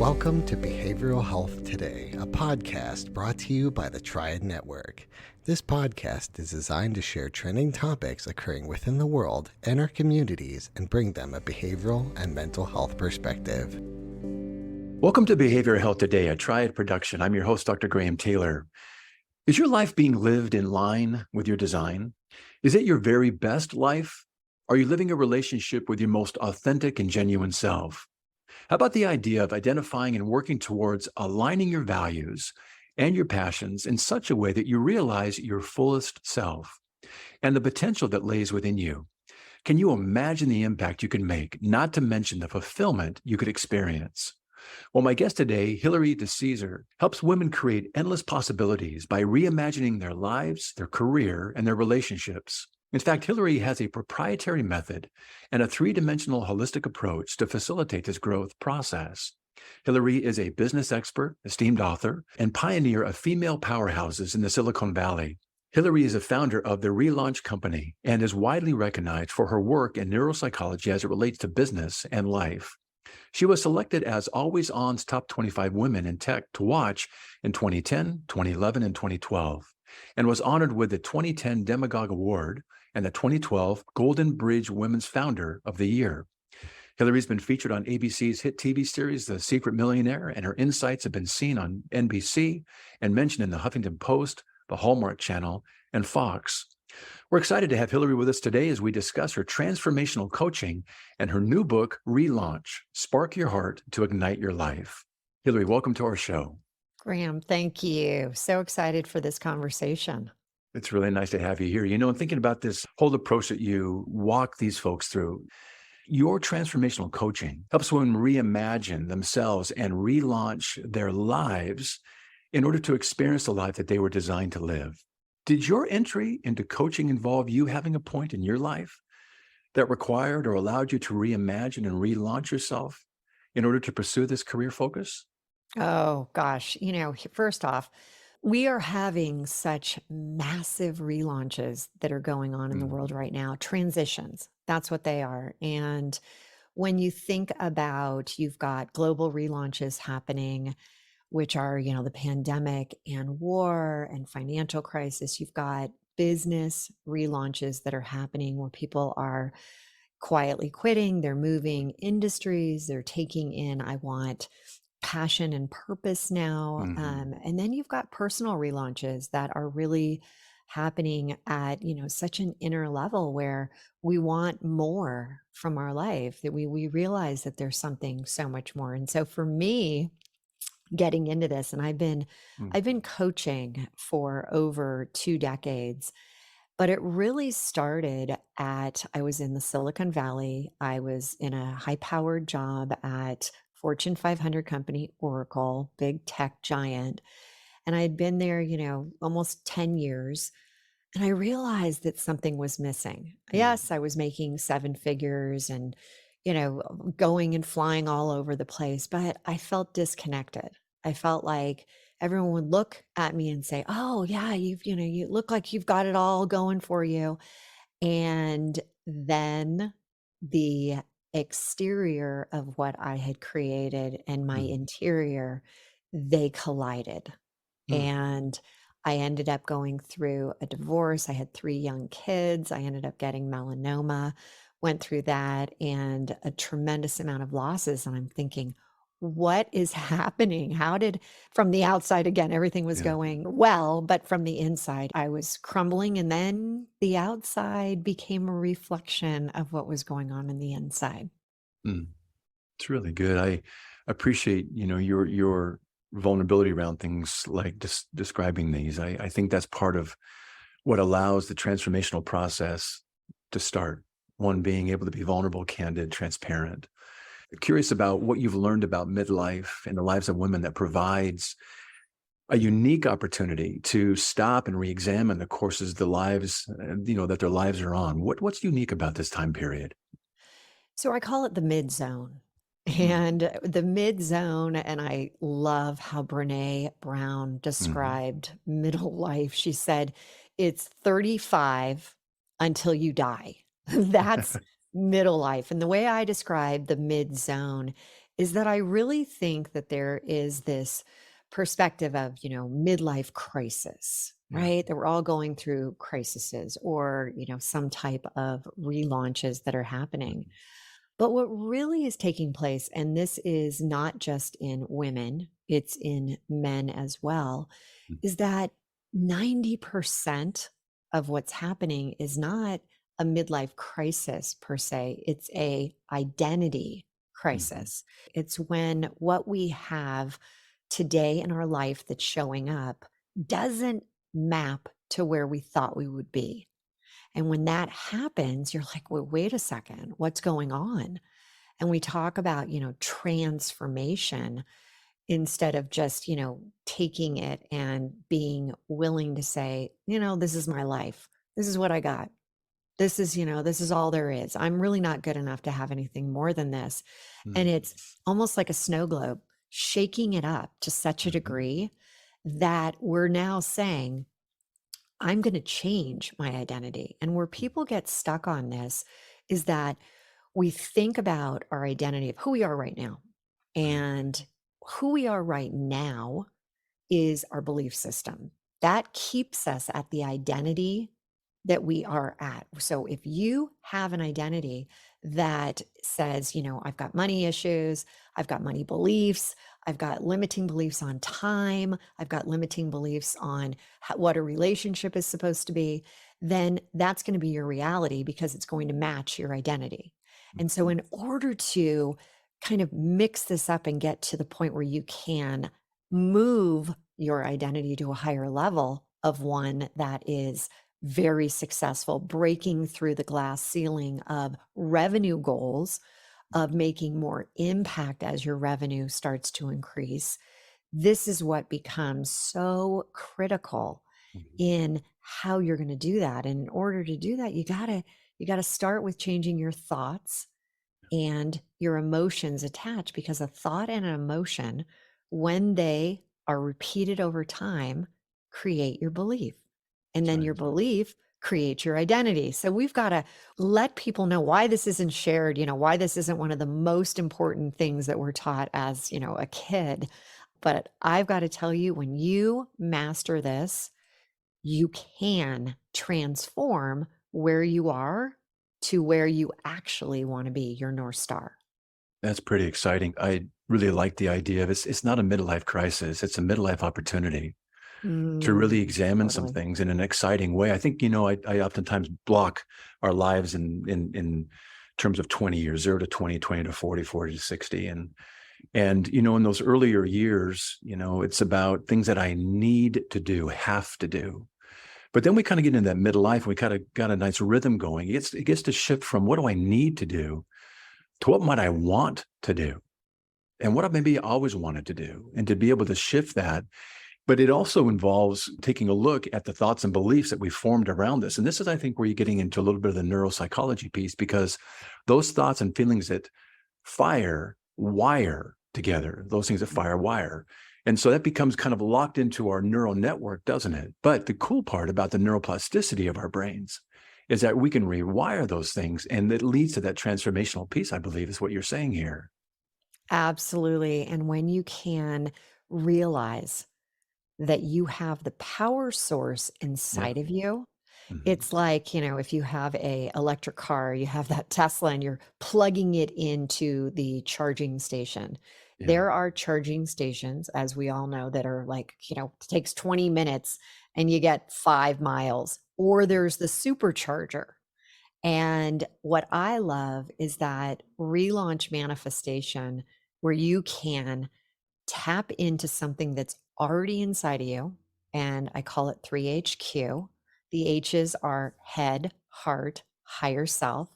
Welcome to Behavioral Health Today, a podcast brought to you by the Triad Network. This podcast is designed to share trending topics occurring within the world and our communities and bring them a behavioral and mental health perspective. Welcome to Behavioral Health Today, a Triad production. I'm your host, Dr. Graham Taylor. Is your life being lived in line with your design? Is it your very best life? Are you living a relationship with your most authentic and genuine self? How about the idea of identifying and working towards aligning your values and your passions in such a way that you realize your fullest self and the potential that lays within you? Can you imagine the impact you can make, not to mention the fulfillment you could experience? Well, my guest today, Hilary DeCesare, helps women create endless possibilities by reimagining their lives, their career, and their relationships. In fact, Hilary has a proprietary method and a three-dimensional holistic approach to facilitate this growth process. Hilary is a business expert, esteemed author, and pioneer of female powerhouses in the Silicon Valley. Hilary is a founder of the ReLaunch Co and is widely recognized for her work in neuropsychology as it relates to business and life. She was selected as AlwaysOn's top 25 women in tech to watch in 2010, 2011, and 2012, and was honored with the 2010 DEMOgod Award and the 2012 Golden Bridge Women's Founder of the Year. Hilary's been featured on ABC's hit TV series, The Secret Millionaire, and her insights have been seen on NBC and mentioned in the Huffington Post, the Hallmark Channel, and Fox. We're excited to have Hilary with us today as we discuss her transformational coaching and her new book, ReLaunch, Spark Your Heart to Ignite Your Life. Hilary, welcome to our show. Graham, thank you. So excited for this conversation. It's really nice to have you here. You know, and thinking about this whole approach that you walk these folks through, your transformational coaching helps women reimagine themselves and relaunch their lives in order to experience the life that they were designed to live. Did your entry into coaching involve you having a point in your life that required or allowed you to reimagine and relaunch yourself in order to pursue this career focus? Oh, gosh. First off, we are having such massive relaunches that are going on in the world right now. Transitions, that's what they are. And when you think about, you've got global relaunches happening, which are, the pandemic and war and financial crisis. You've got business relaunches that are happening where people are quietly quitting, they're moving industries, they're taking in, I want passion and purpose now. And then you've got personal relaunches that are really happening at, such an inner level where we want more from our life, that we realize that there's something so much more. And so for me, getting into this, and I've been coaching for over 2 decades, but it really started I was in the Silicon Valley. I was in a high-powered job at Fortune 500 company, Oracle, big tech giant. And I had been there, almost 10 years. And I realized that something was missing. Yes, I was making 7 figures and, going and flying all over the place, but I felt disconnected. I felt like everyone would look at me and say, "Oh, yeah, you look like you've got it all going for you." And then the exterior of what I had created and my interior, they collided. And I ended up going through a divorce. I had 3 young kids. I ended up getting melanoma, went through that, and a tremendous amount of losses. And I'm thinking, what is happening? From the outside, again, everything was going well, but from the inside, I was crumbling. And then the outside became a reflection of what was going on in the inside. It's really good. I appreciate, your vulnerability around things like describing these. I think that's part of what allows the transformational process to start. One, being able to be vulnerable, candid, transparent. Curious about what you've learned about midlife and the lives of women that provides a unique opportunity to stop and re-examine the courses, the lives, that their lives are on. What's unique about this time period? So I call it the mid zone. And the mid zone, and I love how Brene Brown described middle life. She said, it's 35 until you die. That's middle life. And the way I describe the mid zone is that I really think that there is this perspective of, midlife crisis, Yeah. right? That we're all going through crises or, some type of relaunches that are happening. Mhm. But what really is taking place, and this is not just in women, it's in men as well, Mhm. is that 90% of what's happening is not a midlife crisis per se, it's a identity Mhm. crisis. It's when what we have today in our life that's showing up doesn't map to where we thought we would be. And when that happens, you're like, well, wait a second, what's going on? And we talk about, transformation instead of just, taking it and being willing to say, this is my life. This is what I got. This is all there is. I'm really not good enough to have anything more than this. And Mhm. it's almost like a snow globe, shaking it up to such a Mhm. degree that we're now saying, I'm going to change my identity. And where people get stuck on this is that we think about our identity of who we are right now. Right. And who we are right now is our belief system. That keeps us at the identity that we are at. So if you have an identity that says, I've got money issues, I've got money beliefs, I've got limiting beliefs on time, I've got limiting beliefs on what a relationship is supposed to be, then that's going to be your reality because it's going to match your identity. And so, Mhm. in order to kind of mix this up and get to the point where you can move your identity to a higher level of one that is very successful, breaking through the glass ceiling of revenue goals, of making more impact as your revenue starts to increase. This is what becomes so critical Mhm. in how you're going to do that. And in order to do that, you got to start with changing your thoughts and your emotions attached, because a thought and an emotion, when they are repeated over time, create your belief. And That's then right. your belief creates your identity. So we've got to let people know why this isn't shared, why this isn't one of the most important things that we're taught as, a kid. But I've got to tell you, when you master this, you can transform where you are to where you actually want to be, your North Star. That's pretty exciting. I really like the idea of it's not a midlife crisis, it's a midlife opportunity to really examine some Totally. things in an exciting way. I think, I oftentimes block our lives in terms of 20 years, 0 to 20, 20 to 40, 40 to 60. And in those earlier years, it's about things that I need to do, have to do. But then we kind of get into that midlife and we kind of got a nice rhythm going. It gets to shift from what do I need to do to what might I want to do and what I maybe always wanted to do, and to be able to shift that. But it also involves taking a look at the thoughts and beliefs that we formed around this. And this is, I think, where you're getting into a little bit of the neuropsychology piece, because those thoughts and feelings that fire wire together, those things that fire wire. And so that becomes kind of locked into our neural network, doesn't it? But the cool part about the neuroplasticity of our brains is that we can rewire those things. And it leads to that transformational piece, I believe, is what you're saying here. Absolutely. And when you can realize that you have the power source Yeah. inside of you, Mhm. it's like, if you have a electric car, you have that Tesla and you're plugging it into the charging station. Yeah. There are charging stations, as we all know, that are like, it takes 20 minutes and you get 5 miles, or there's the supercharger. And what I love is that relaunch manifestation where you can tap into something that's already inside of you. And I call it 3HQ. The H's are head, heart, higher self.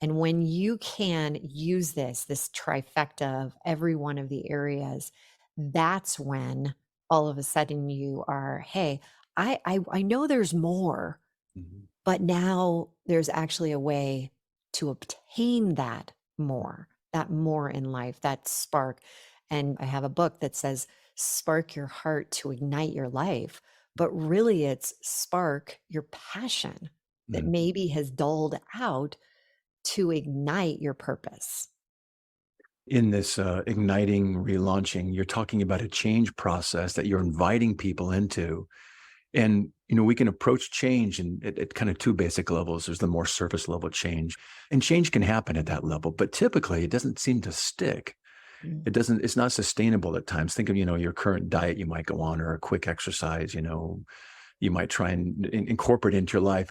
And when you can use this trifecta of every one of the areas, that's when all of a sudden you are, hey, I know there's more, Mhm. but now there's actually a way to obtain that more in life, that spark. And I have a book that says, spark your heart to ignite your life. But really, it's spark your passion that Mhm. maybe has dulled out to ignite your purpose. in this igniting, relaunching, you're talking about a change process that you're inviting people into. And, we can approach change at kind of two basic levels. There's the more surface level change, and change can happen at that level, but typically it doesn't seem to stick. Mm. It's not sustainable at times. Think of, your current diet you might go on, or a quick exercise, you might try and incorporate into your life,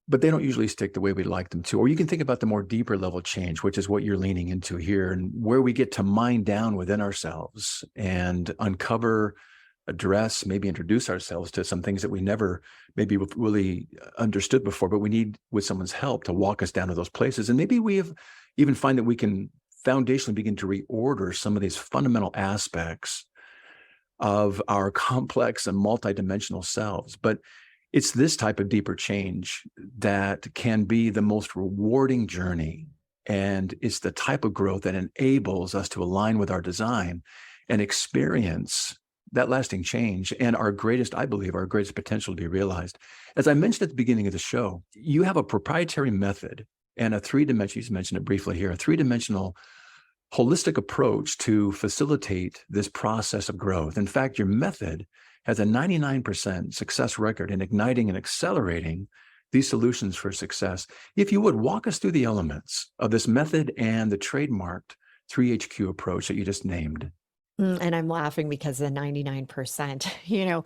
but they don't usually stick the way we'd like them to. Or you can think about the more deeper level change, which is what you're leaning into here, and where we get to mine down within ourselves and uncover, address, maybe introduce ourselves to some things that we never maybe really understood before, but we need with someone's help to walk us down to those places. And maybe we have even find that we can foundationally begin to reorder some of these fundamental aspects of our complex and multidimensional selves. But it's this type of deeper change that can be the most rewarding journey. And it's the type of growth that enables us to align with our design and experience that lasting change and our greatest potential to be realized. As I mentioned at the beginning of the show, you have a proprietary method and a you mentioned it briefly here, a three-dimensional holistic approach to facilitate this process of growth. In fact, your method has a 99% success record in igniting and accelerating these solutions for success. If you would walk us through the elements of this method and the trademarked 3HQ approach that you just named. And I'm laughing because the 99%,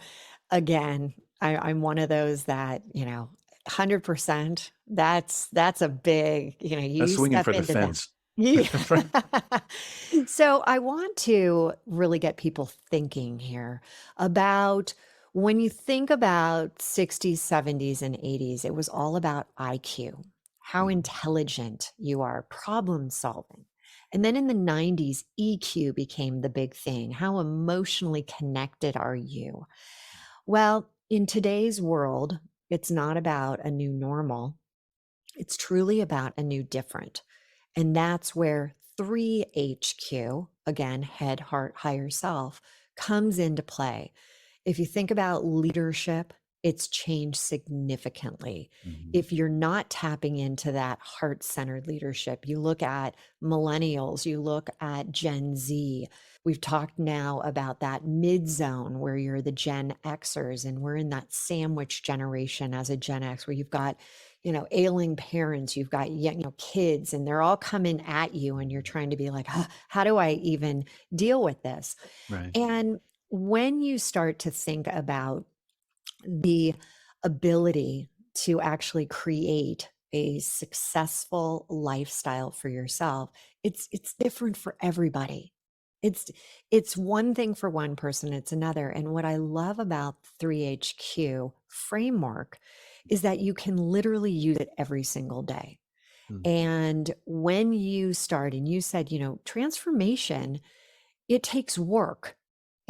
again, I'm one of those that, 100%, that's a big, That's you swinging step for the into that. fence. Yeah. So I want to really get people thinking here about when you think about 60s, 70s, and 80s, it was all about IQ, how intelligent you are, problem solving. And then in the 90s, EQ became the big thing. How emotionally connected are you? Well, in today's world, it's not about a new normal. It's truly about a new different. And that's where 3HQ, again, head, heart, higher self, comes into play. If you think about leadership, it's changed significantly. If you're not tapping into that heart-centered leadership, you look at millennials, you look at Gen Z. We've talked now about that mid zone where you're the Gen Xers, and we're in that sandwich generation as a Gen X where you've got, ailing parents, you've got, kids, and they're all coming at you, and you're trying to be like, how do I even deal with this? Right. And when you start to think about the ability to actually create a successful lifestyle for yourself, it's different for everybody. It's one thing for one person, it's another. And what I love about the 3HQ framework is that you can literally use it every single day. And when you start, and you said, transformation, it takes work.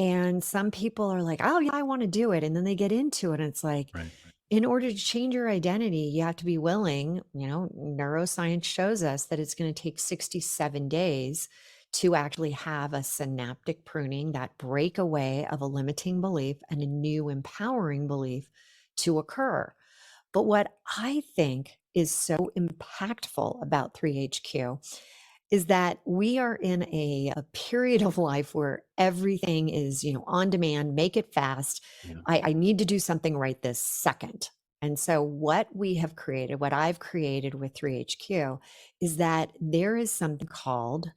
And some people are like, oh, yeah, I want to do it. And then they get into it. And it's like, Right. in order to change your identity, you have to be willing, neuroscience shows us that it's going to take 67 days to actually have a synaptic pruning, that breakaway of a limiting belief and a new empowering belief to occur. But what I think is so impactful about 3HQ is that we are in a period of life where everything is, on demand, make it fast. Yeah. I need to do something right this second. And so what I've created with 3HQ is that there is something called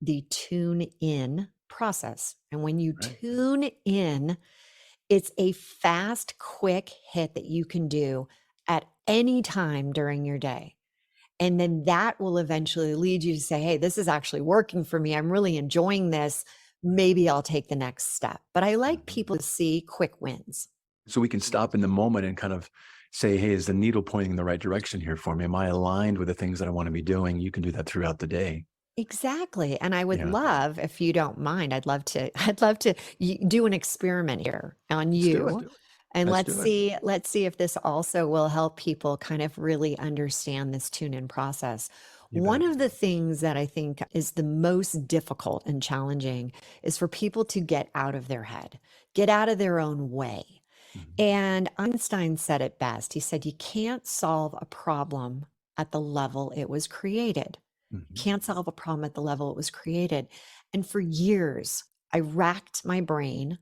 the tune in process. And when you Right. tune in, it's a fast, quick hit that you can do at any time during your day. And then that will eventually lead you to say, hey, this is actually working for me. I'm really enjoying this. Maybe I'll take the next step. But I like people to see quick wins. So we can stop in the moment and kind of say, hey, is the needle pointing in the right direction here for me? Am I aligned with the things that I want to be doing? You can do that throughout the day. Exactly. And I would Yeah. love, if you don't mind, I'd love to do an experiment here on Let's do you. it. And Let's do it. let's see if this also will help people kind of really understand this tune-in process. You One bet. of the things that I think is the most difficult and challenging is for people to get out of their head, get out of their own way. And Einstein said it best. He said, you can't solve a problem at the level it was created. Mhm. Can't solve a problem at the level it was created. And for years, I racked my brain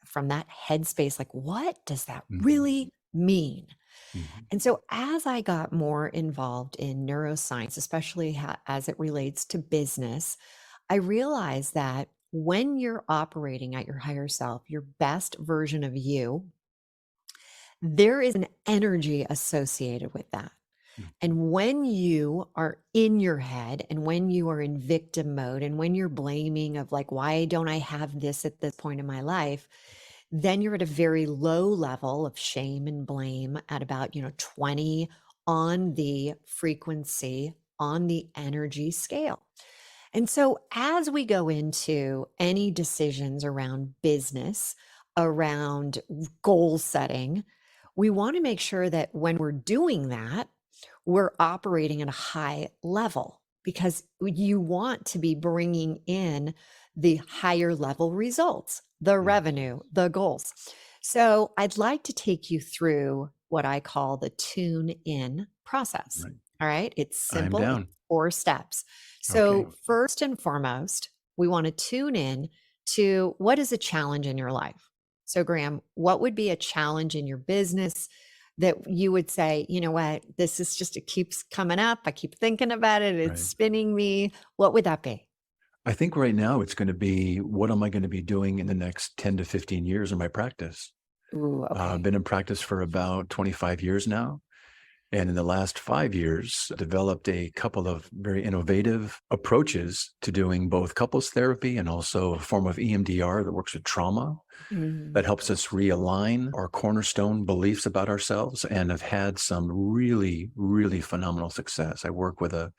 from that headspace, like, what does that Mhm. really mean? Mhm. And so as I got more involved in neuroscience, especially as it relates to business, I realized that when you're operating at your higher self, your best version of you, there is an energy associated with that. Mhm. And when you are in your head and when you are in victim mode and when you're blaming of like, why don't I have this at this point in my life? Then you're at a very low level of shame and blame at about, 20 on the frequency, on the energy scale. And so as we go into any decisions around business, around goal setting, we want to make sure that when we're doing that, we're operating at a high level because you want to be bringing in the higher level results, the Mhm. revenue, the goals. So I'd like to take you through what I call the tune in process. Right. All right. It's I'm simple, it's down. 4 steps. Okay. So, first and foremost, we want to tune in to what is a challenge in your life. So, Graham, what would be a challenge in your business that you would say, you know what, this is just, it keeps coming up. I keep thinking about it. It's Right. spinning me. What would that be? I think right now it's going to be, what am I going to be doing in the next 10 to 15 years in my practice? Ooh, I've okay. been in practice for about 25 years now. And in the last 5 years, developed a couple of very innovative approaches to doing both couples therapy and also a form of EMDR that works with trauma Mm, that helps us realign our cornerstone beliefs about ourselves, and have had some really, really phenomenal success. I work with a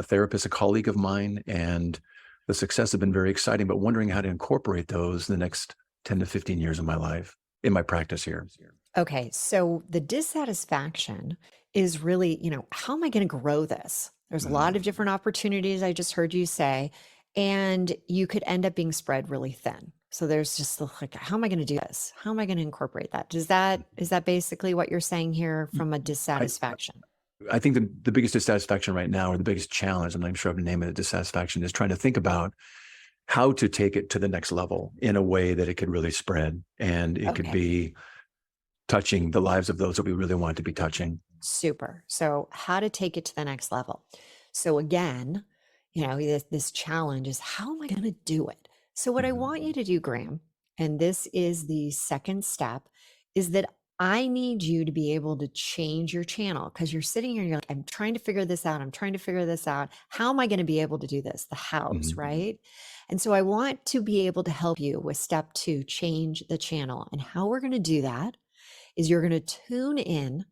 therapist, a colleague of mine, and the success has been very exciting, but wondering how to incorporate those in the next 10 to 15 years of my life in my practice here. Okay. So, the dissatisfaction is really, how am I going to grow this? There's a lot Mhm. of different opportunities, I just heard you say, and you could end up being spread really thin. So there's just like, how am I going to do this? How am I going to incorporate that? Is that basically what you're saying here from a I, dissatisfaction? I think the biggest dissatisfaction right now, or the biggest challenge, I'm not even sure I've named it, dissatisfaction, is trying to think about how to take it to the next level in a way that it could really spread, and it could Okay. be touching the lives of those that we really want to be touching. Super. So, how to take it to the next level. So, again, this challenge is how am I going to do it? So, what I Mhm. want you to do, Graham, and this is the second step, is that I need you to be able to change your channel because you're sitting here and you're like, I'm trying to figure this out. I'm trying to figure this out. How am I going to be able to do this? The hows, Mhm. right? And so, I want to be able to help you with step 2, change the channel. And how we're going to do that is you're going to tune in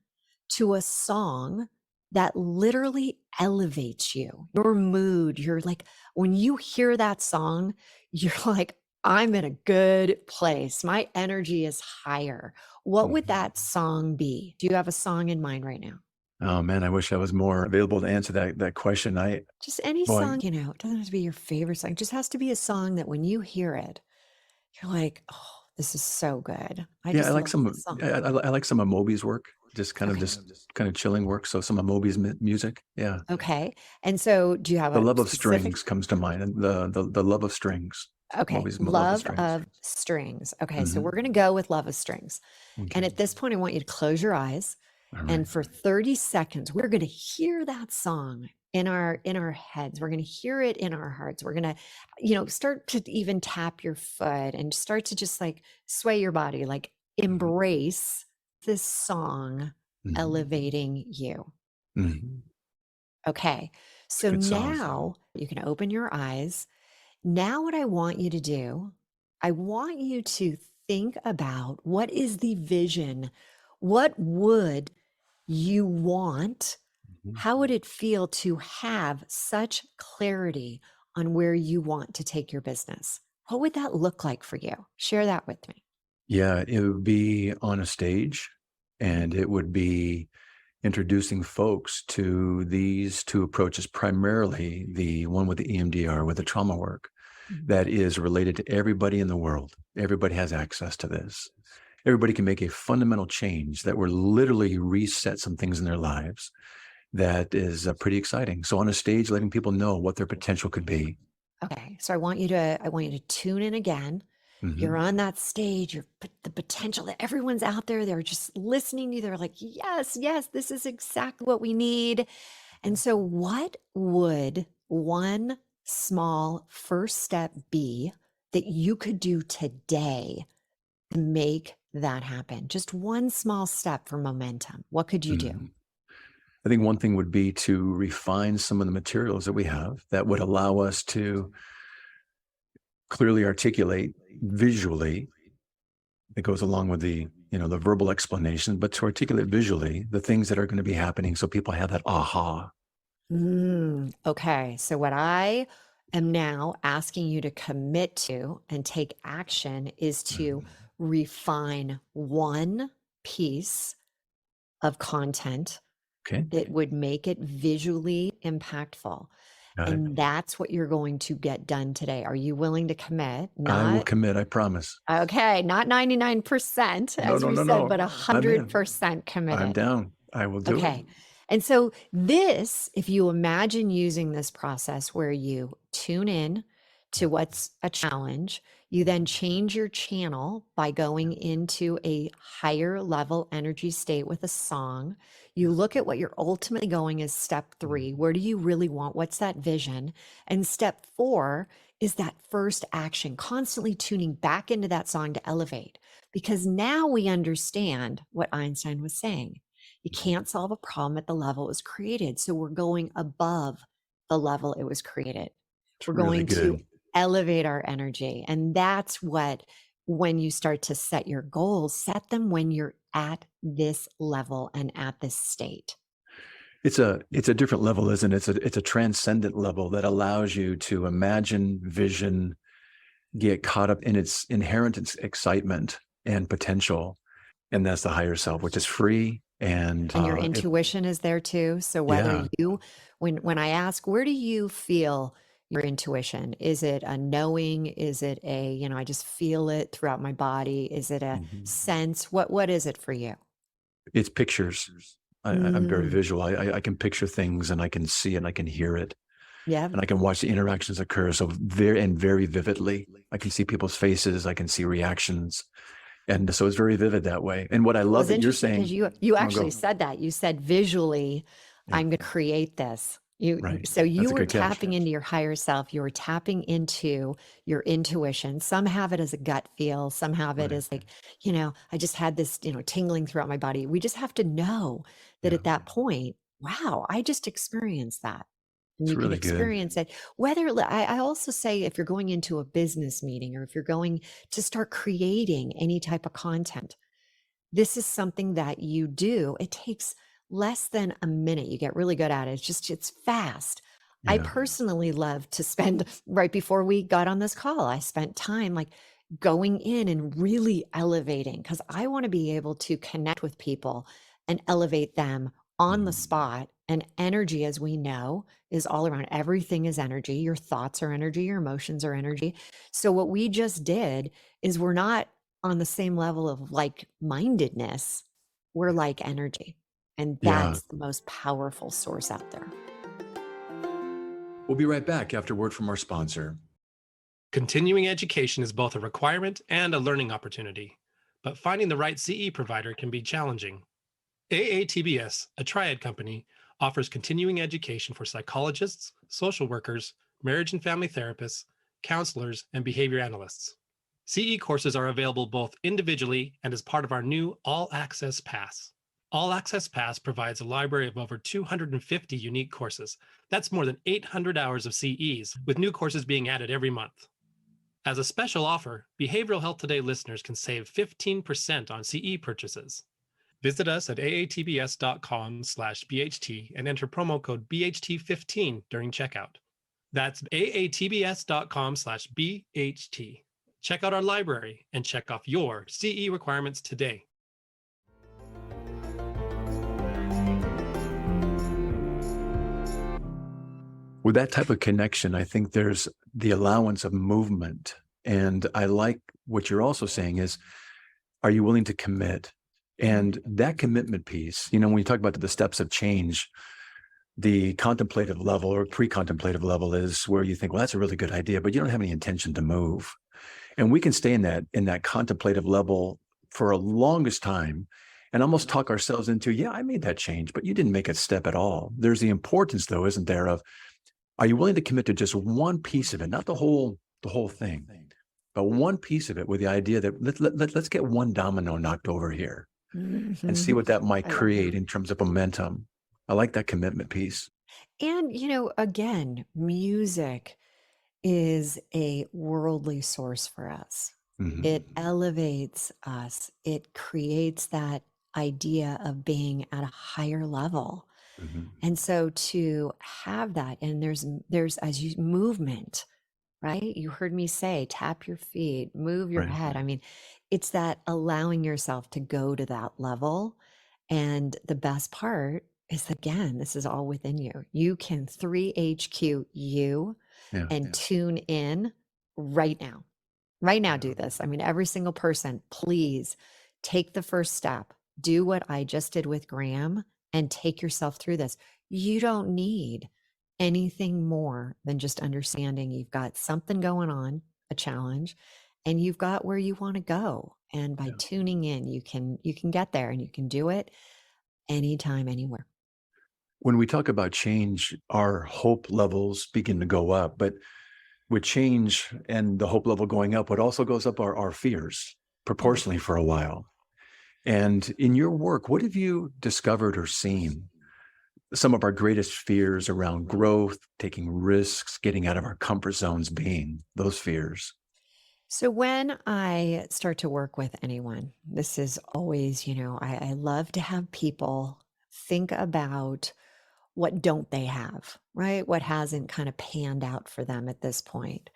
to a song that literally elevates you, your mood. You're like, when you hear that song, you're like, I'm in a good place. My energy is higher. What would Mhm. that song be? Do you have a song in mind right now? Oh man, I wish I was more available to answer that question. Just any Boy, song, it doesn't have to be your favorite song. It just has to be a song that when you hear it, you're like, oh, this is so good. I yeah, I just like love some. this song. I like some of Moby's work, Okay. just kind of chilling work. So some of Moby's music, yeah. Okay. And so do you have The a Love of specific? Strings comes to mind, and the Love of Strings, Okay, Moby's Love of love Strings. of strings. Okay, so Hmm. we're going to go with love of strings. And Okay, at this point, I want you to close your eyes. all right. And for 30 seconds, we're going to hear that song in our heads. We're going to hear it in our hearts. We're going to, start to even tap your foot and start to just like sway your body, like Mhm. embrace this song Mhm. elevating you. Mhm. Okay, It's a so good song. now you can open your eyes. Now, what I want you to do, I want you to think about what is the vision? What would you want? Mhm. How would it feel to have such clarity on where you want to take your business? What would that look like for you? Share that with me. Yeah, it would be on a stage, and it would be introducing folks to these two approaches, primarily the one with the EMDR, with the trauma work, Mhm. that is related to everybody in the world. Everybody has access to this. Everybody can make a fundamental change that will literally reset some things in their lives. that is pretty exciting. So on a stage, letting people know what their potential could be. Okay. So I want you to tune in again. You're on that stage, the potential that everyone's out there, they're just listening to you. They're like, yes, yes, this is exactly what we need. And so what would one small first step be that you could do today to make that happen? Just one small step for momentum. What could you do? I think one thing would be to refine some of the materials that we have that would allow us to clearly articulate visually. It goes along with the verbal explanation, but to articulate visually the things that are going to be happening so people have that aha. Okay. So what I am now asking you to commit to and take action is to refine one piece of content Okay. that would make it visually impactful. Got it. And that's what you're going to get done today. Are you willing to commit? I will commit, I promise. Okay, not 99%, as we said, but 100% committed. I'm down. I will do it. Okay. And so this, if you imagine using this process where you tune in to what's a challenge, you then change your channel by going into a higher level energy state with a song. You look at what you're ultimately going as step 3. Where do you really want? What's that vision? And step 4 is that first action, constantly tuning back into that song to elevate. Because now we understand what Einstein was saying. You can't solve a problem at the level it was created. So we're going above the level it was created. We're going to elevate our energy. And that's what, when you start to set your goals, set them when you're at this level and at this state. It's a different level, isn't it? It's a transcendent level that allows you to imagine, vision, get caught up in its inherent excitement and potential. And that's the higher self, which is free. And your intuition is there too. So whether when I ask, where do you feel your intuition? Is it a knowing? Is it a, I just feel it throughout my body? Is it a sense? What is it for you? It's pictures. I'm very visual. I can picture things and I can see it and I can hear it. Yeah. And I can watch the interactions occur. So very vividly. I can see people's faces. I can see reactions. And so it's very vivid that way. And what I love that you're saying, because you actually said that. You said visually, I'm going to create this. So you were tapping into your higher self. You were tapping into your intuition. Some have it as a gut feel. Some have it as like, I just had this, tingling throughout my body. We just have to know that at that point, wow, I just experienced that. And you can experience it. Whether I also say, if you're going into a business meeting or if you're going to start creating any type of content, this is something that you do. It takes less than a minute. You get really good at it. It's fast. Yeah. I personally love to spend, right before we got on this call, I spent time like going in and really elevating, because I want to be able to connect with people and elevate them on the spot. And energy, as we know, is all around. Everything is energy. Your thoughts are energy. Your emotions are energy. So what we just did is we're not on the same level of like-mindedness. We're like energy. And that's the most powerful source out there. We'll be right back after word from our sponsor. Continuing education is both a requirement and a learning opportunity, but finding the right CE provider can be challenging. AATBS, a triad company, offers continuing education for psychologists, social workers, marriage and family therapists, counselors, and behavior analysts. CE courses are available both individually and as part of our new All Access Pass. All Access Pass provides a library of over 250 unique courses. That's more than 800 hours of CEs, with new courses being added every month. As a special offer, Behavioral Health Today listeners can save 15% on CE purchases. Visit us at aatbs.com/BHT and enter promo code BHT15 during checkout. That's aatbs.com/BHT. Check out our library and check off your CE requirements today. With that type of connection, I think there's the allowance of movement. And I like what you're also saying is, are you willing to commit? And that commitment piece, when you talk about the steps of change, The contemplative level or pre-contemplative level is where you think, well, that's a really good idea, but you don't have any intention to move. And we can stay in that contemplative level for a longest time and almost talk ourselves into, yeah, I made that change, but you didn't make a step at all. There's the importance, though, isn't there, of are you willing to commit to just one piece of it, not the whole thing, but one piece of it with the idea that let's get one domino knocked over here and see what that might I love that. create in terms of momentum. I like that commitment piece. And, again, music is a worldly source for us. Mhm. It elevates us. It creates that idea of being at a higher level. Mhm. And so to have that, and there's as you movement, right? You heard me say, tap your feet, move your Right. head. I mean, it's that allowing yourself to go to that level. And the best part is, again, this is all within you. You can 3HQ you Yeah. and tune in right now. Right now, do this. I mean, every single person, please take the first step. Do what I just did with Graham and take yourself through this. You don't need anything more than just understanding you've got something going on, a challenge, and you've got where you want to go. And by Yeah. tuning in, you can get there, and you can do it anytime, anywhere. When we talk about change, our hope levels begin to go up, but with change and the hope level going up, what also goes up are our fears proportionally for a while. And in your work, what have you discovered or seen some of our greatest fears around growth, taking risks, getting out of our comfort zones being those fears? So when I start to work with anyone, this is always, I love to have people think about what don't they have, right? What hasn't kind of panned out for them at this point.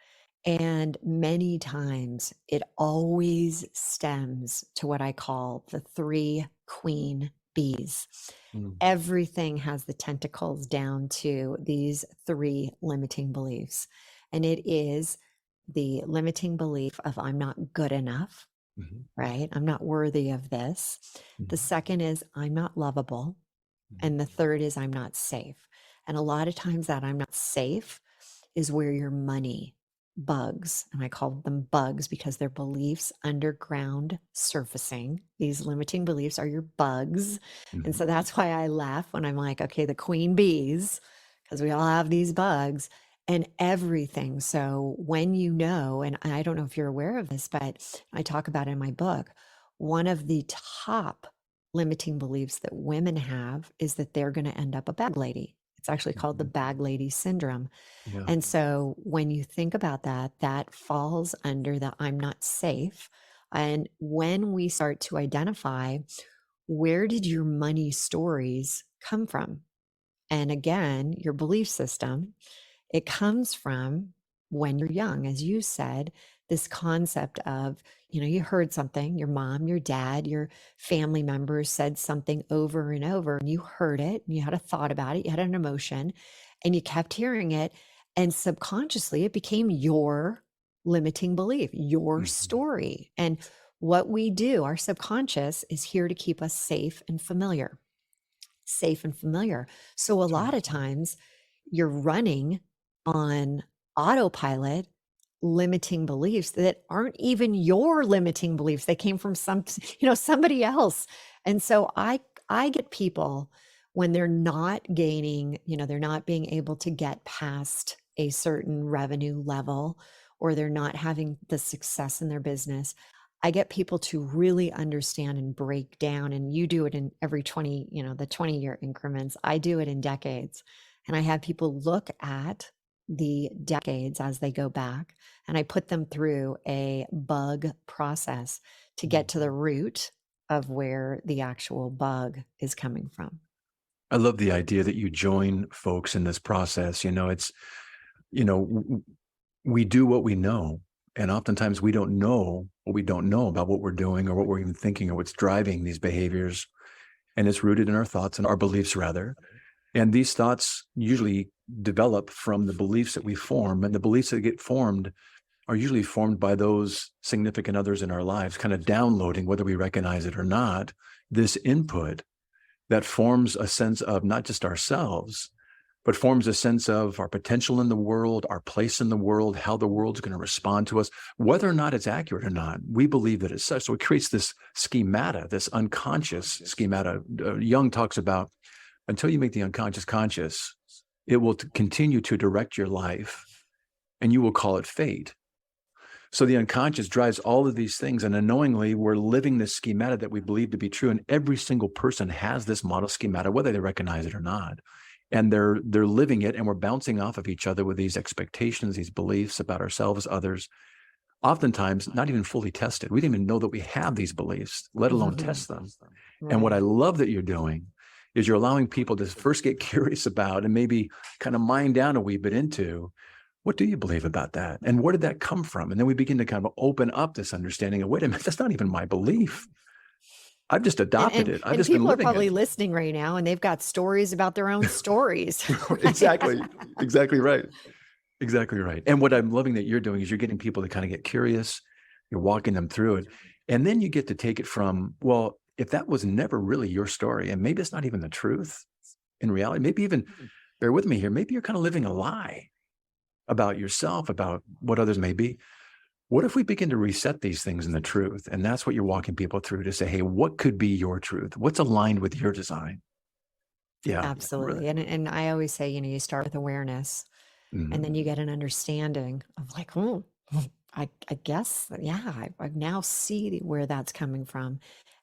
And many times it always stems to what I call the three queen bees. Mm. Everything has the tentacles down to these three limiting beliefs. And it is the limiting belief of I'm not good enough, Mhm. right? I'm not worthy of this. The Mhm. second is I'm not lovable. And the third is I'm not safe. And a lot of times that I'm not safe is where your money bugs, and I call them bugs because they're beliefs underground surfacing. These limiting beliefs are your bugs. And so Mhm. that's why I laugh when I'm like, okay, the queen bees, because we all have these bugs and everything. So when and I don't know if you're aware of this, but I talk about it in my book, one of the top limiting beliefs that women have is that they're going to end up a bag lady. It's actually called the bag lady syndrome. Yeah. And so when you think about that, that falls under the I'm not safe. And when we start to identify where did your money stories come from? And again, your belief system, it comes from when you're young, as you said, this concept of, you heard something, your mom, your dad, your family members said something over and over, and you heard it, and you had a thought about it, you had an emotion, and you kept hearing it. And subconsciously, it became your limiting belief, your Mhm. story. And what we do, our subconscious is here to keep us safe and familiar. Safe and familiar. So a lot of times you're running on autopilot, limiting beliefs that aren't even your limiting beliefs. They came from somebody else. And so I get people when they're not gaining, they're not being able to get past a certain revenue level, or they're not having the success in their business. I get people to really understand and break down, and you do it in every 20, the 20-year increments. I do it in decades. And I have people look at the decades as they go back, and I put them through a bug process to get to the root of where the actual bug is coming from. I love the idea that you join folks in this process. It's, you know, w- we do what we know. And oftentimes we don't know what we don't know about what we're doing or what we're even thinking or what's driving these behaviors. And it's rooted in our thoughts and our beliefs, rather. And these thoughts usually develop from the beliefs that we form. And the beliefs that get formed are usually formed by those significant others in our lives, kind of downloading, whether we recognize it or not, this input that forms a sense of not just ourselves, but forms a sense of our potential in the world, our place in the world, how the world's going to respond to us, whether or not it's accurate or not. We believe that it's such. So it creates this schemata, this unconscious schemata. Jung talks about, until you make the unconscious conscious, it will continue to direct your life, and you will call it fate. So the unconscious drives all of these things, and unknowingly we're living this schemata that we believe to be true. And every single person has this model schemata, whether they recognize it or not. And they're living it, and we're bouncing off of each other with these expectations, these beliefs about ourselves, others, oftentimes not even fully tested. We don't even know that we have these beliefs, let alone test them. Right. And what I love that you're doing is you're allowing people to first get curious about and maybe kind of mine down a wee bit into, what do you believe about that? And where did that come from? And then we begin to kind of open up this understanding of, wait a minute, that's not even my belief. I've just adopted it. I've just been people are living probably it. listening right now, and they've got stories about their own stories. Right? Exactly right. Exactly right. And what I'm loving that you're doing is you're getting people to kind of get curious. You're walking them through it. And then you get to take it from, well, if that was never really your story, and maybe it's not even the truth in reality, maybe even, bear with me here, maybe you're kind of living a lie about yourself, about what others may be. What if we begin to reset these things in the truth? And that's what you're walking people through, to say, hey, what could be your truth? What's aligned with your design? Yeah. Absolutely. Really. And I always say, you start with awareness, and then you get an understanding of like, oh, I guess, yeah, I now see where that's coming from.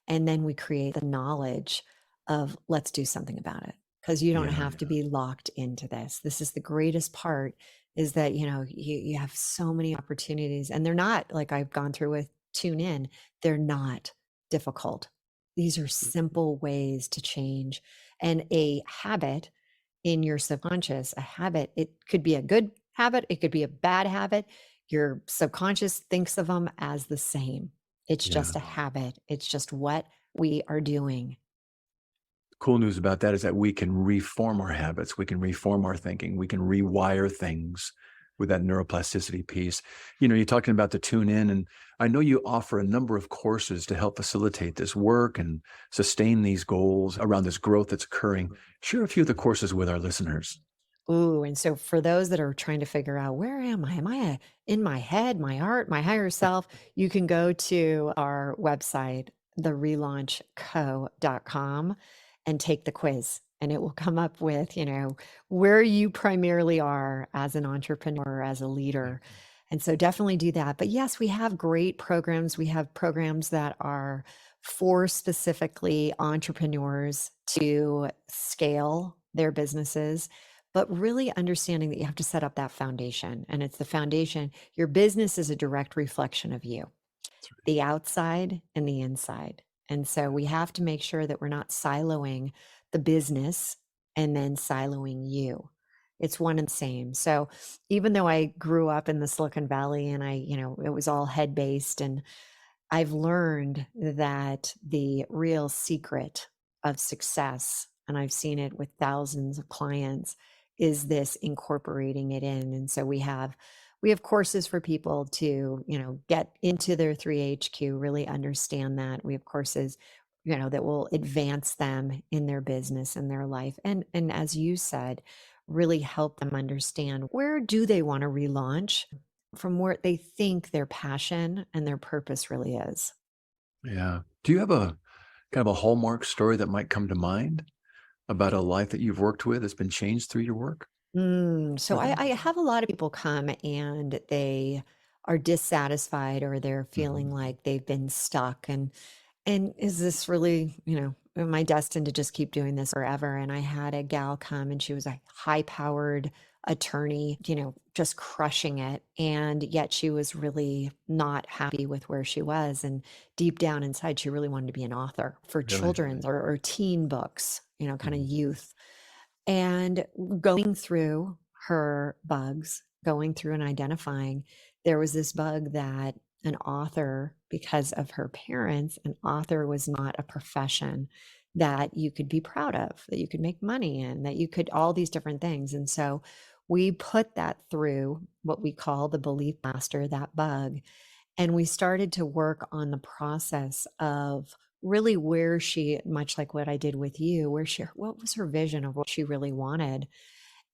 And then we create the knowledge of, let's do something about it. Because you don't have to be locked into this. This is the greatest part, is that, you have so many opportunities, and they're not, like I've gone through with Tune In, they're not difficult. These are simple ways to change. And a habit in your subconscious, it could be a good habit, it could be a bad habit. Your subconscious thinks of them as the same. It's just a habit. It's just what we are doing. Cool news about that is that we can reform our habits. We can reform our thinking. We can rewire things with that neuroplasticity piece. You're talking about the Tune In, and I know you offer a number of courses to help facilitate this work and sustain these goals around this growth that's occurring. Share a few of the courses with our listeners. Ooh, and so for those that are trying to figure out, where am I? Am I in my head, my heart, my higher self? You can go to our website, the relaunchco.com, and take the quiz. And it will come up with, where you primarily are as an entrepreneur, as a leader. And so definitely do that. But yes, we have great programs. We have programs that are for specifically entrepreneurs to scale their businesses, but really understanding that you have to set up that foundation. And it's the foundation. Your business is a direct reflection of you, the outside and the inside. And so we have to make sure that we're not siloing the business and then siloing you. It's one and the same. So even though I grew up in the Silicon Valley, and it was all head based, and I've learned that the real secret of success, and I've seen it with thousands of clients, is this incorporating it in. And so we have courses for people to, get into their 3HQ, really understand that. We have courses, that will advance them in their business and their life. And as you said, really help them understand, where do they want to relaunch from where they think their passion and their purpose really is. Yeah. Do you have a kind of a hallmark story that might come to mind about a life that you've worked with that's been changed through your work? So I have a lot of people come, and they are dissatisfied, or they're feeling like they've been stuck, and is this really, am I destined to just keep doing this forever? And I had a gal come, and she was a high-powered attorney, just crushing it. And yet she was really not happy with where she was. And deep down inside, she really wanted to be an author for children's or teen books, kind of youth. And going through her bugs, going through and identifying, there was this bug that an author, because of her parents, an author was not a profession that you could be proud of, that you could make money in, that you could, all these different things. And so we put that through what we call the belief master, that bug. And we started to work on the process of really where she, much like what I did with you, what was her vision of what she really wanted.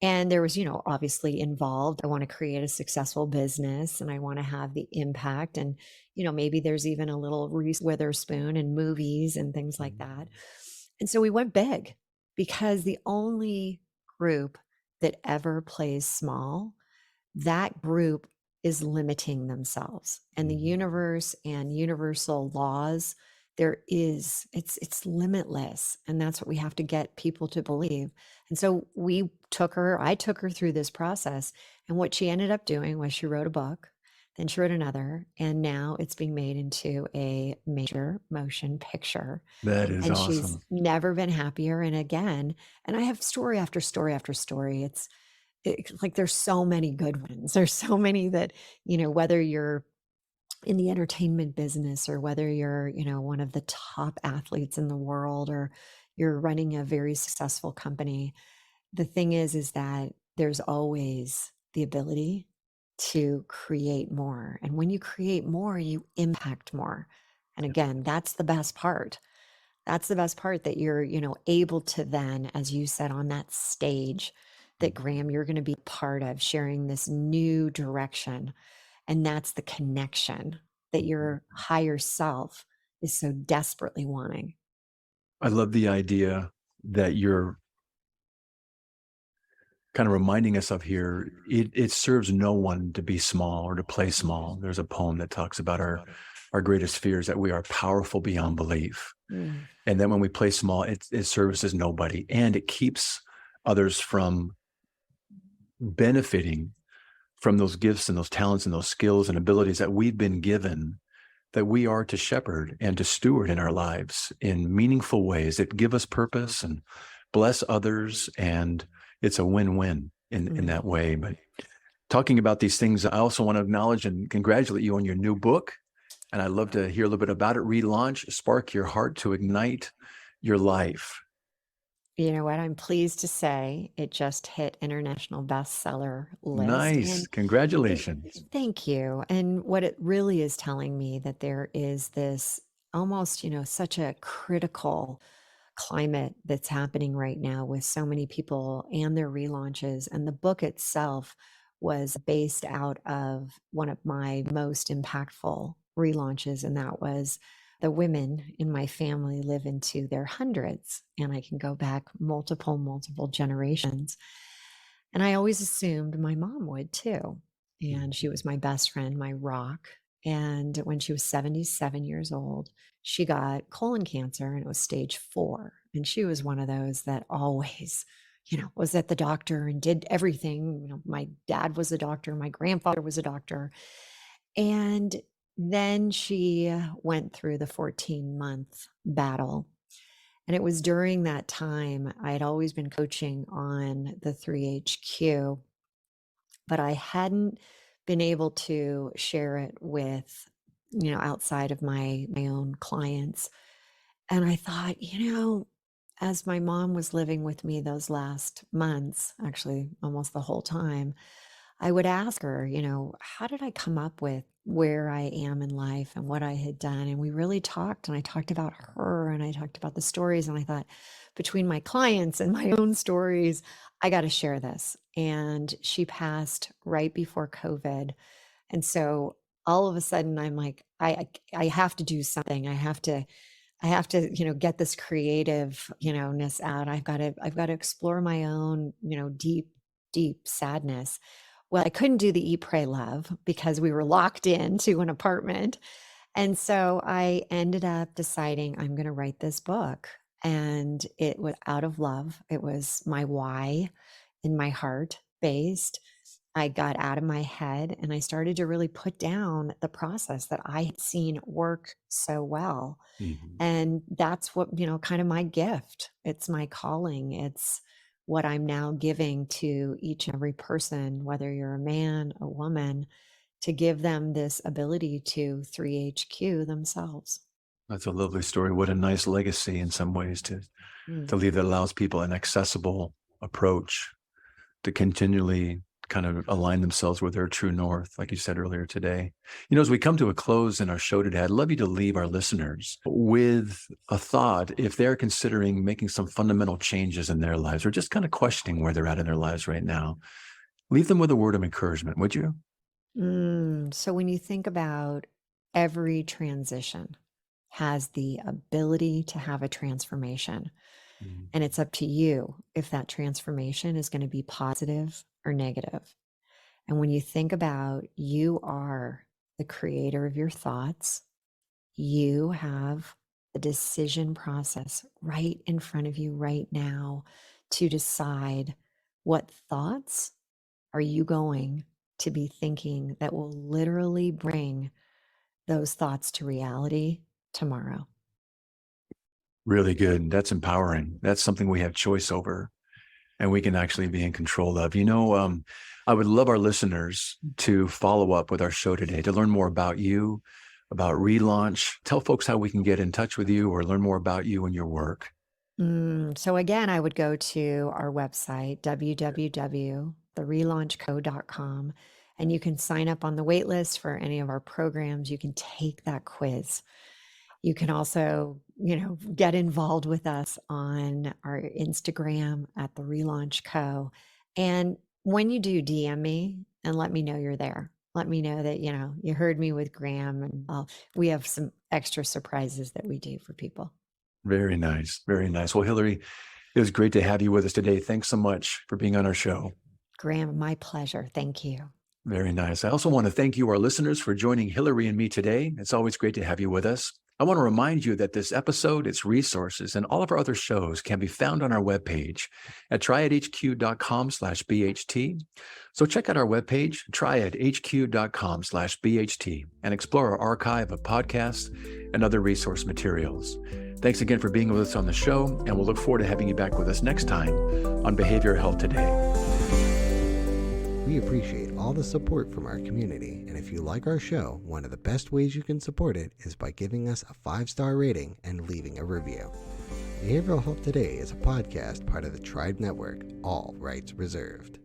And there was, obviously involved. I want to create a successful business and I want to have the impact. And, maybe there's even a little Reese Witherspoon in movies and things like that. And so we went big because the only group that ever plays small, that group is limiting themselves. And the universe and universal laws, it's limitless. And that's what we have to get people to believe. And so I took her through this process. And what she ended up doing was she wrote a book, then she wrote another, and now it's being made into a major motion picture. That is And awesome. she's never been happier. And again, and I have story after story after story. It's like there's so many good ones. There's so many that, whether you're in the entertainment business or whether you're, one of the top athletes in the world or you're running a very successful company, the thing is that there's always the ability to create more. And when you create more, you impact more. And again, that's the best part. That's the best part, that you're, able to then, as you said, on that stage that Graham, you're going to be part of sharing this new direction. And that's the connection that your higher self is so desperately wanting. I love the idea that you're kind of reminding us of here. It serves no one to be small or to play small. There's a poem that talks about our greatest fears, that we are powerful beyond belief. Mm. And then when we play small, it services nobody, and it keeps others from benefiting from those gifts and those talents and those skills and abilities that we've been given, that we are to shepherd and to steward in our lives in meaningful ways that give us purpose and bless others. And it's a win-win in that way. But talking about these things, I also want to acknowledge and congratulate you on your new book. And I'd love to hear a little bit about it. Relaunch, Spark Your Heart to Ignite Your Life. You know what? I'm pleased to say it just hit international bestseller list. Nice. And Congratulations. thank you. And what it really is telling me, that there is this almost, such a critical climate that's happening right now with so many people and their relaunches. And the book itself was based out of one of my most impactful relaunches, and that was the women in my family live into their hundreds, and I can go back multiple generations. And I always assumed my mom would too. And she was my best friend, my rock. And when she was 77 years old, she got colon cancer, and it was stage 4. And she was one of those that always, was at the doctor and did everything. My dad was a doctor, my grandfather was a doctor. And then she went through the 14-month battle. And it was during that time I had always been coaching on the 3HQ, but I hadn't been able to share it with, outside of my own clients. And I thought, as my mom was living with me those last months, actually almost the whole time, I would ask her, how did I come up with where I am in life and what I had done? And we really talked, and I talked about her and I talked about the stories. And I thought, between my clients and my own stories, I got to share this. And she passed right before COVID. And so all of a sudden I'm like, I have to do something. I have to, get this creative, ness out. I've got to explore my own, deep sadness. Well, I couldn't do the Eat, Pray, Love because we were locked into an apartment. And so I ended up deciding I'm going to write this book. And it was out of love. It was my why in my heart based. I got out of my head and I started to really put down the process that I had seen work so well. And that's what, kind of my gift. It's my calling. It's what I'm now giving to each and every person, whether you're a man, a woman, to give them this ability to 3HQ themselves. That's a lovely story. What a nice legacy in some ways to leave, that allows people an accessible approach to continually kind of align themselves with their true north, like you said earlier today. You know, as we come to a close in our show today, I'd love you to leave our listeners with a thought if they're considering making some fundamental changes in their lives or just kind of questioning where they're at in their lives right now. Leave them with a word of encouragement, would you? So when you think about every transition has the ability to have a transformation, and it's up to you if that transformation is going to be positive or negative. And when you think about you are the creator of your thoughts, you have the decision process right in front of you right now to decide what thoughts are you going to be thinking that will literally bring those thoughts to reality tomorrow. Really good. That's empowering. That's something we have choice over and we can actually be in control of. You know, I would love our listeners to follow up with our show today to learn more about you, about ReLaunch. Tell folks how we can get in touch with you or learn more about you and your work. So again, I would go to our website, www.therelaunchco.com, and you can sign up on the wait list for any of our programs. You can take that quiz. You can also, get involved with us on our Instagram at the ReLaunch Co. And when you do, DM me and let me know you're there. Let me know that, you heard me with Graham, and we have some extra surprises that we do for people. Very nice. Very nice. Well, Hilary, it was great to have you with us today. Thanks so much for being on our show. Graham, my pleasure. Thank you. Very nice. I also want to thank you, our listeners, for joining Hilary and me today. It's always great to have you with us. I want to remind you that this episode, its resources, and all of our other shows can be found on our webpage at triadhq.com/BHT. So check out our webpage, triadhq.com/BHT, and explore our archive of podcasts and other resource materials. Thanks again for being with us on the show, and we'll look forward to having you back with us next time on Behavioral Health Today. We appreciate all the support from our community, and if you like our show, one of the best ways you can support it is by giving us a 5-star rating and leaving a review. Behavioral Health Today is a podcast part of the Tribe Network, all rights reserved.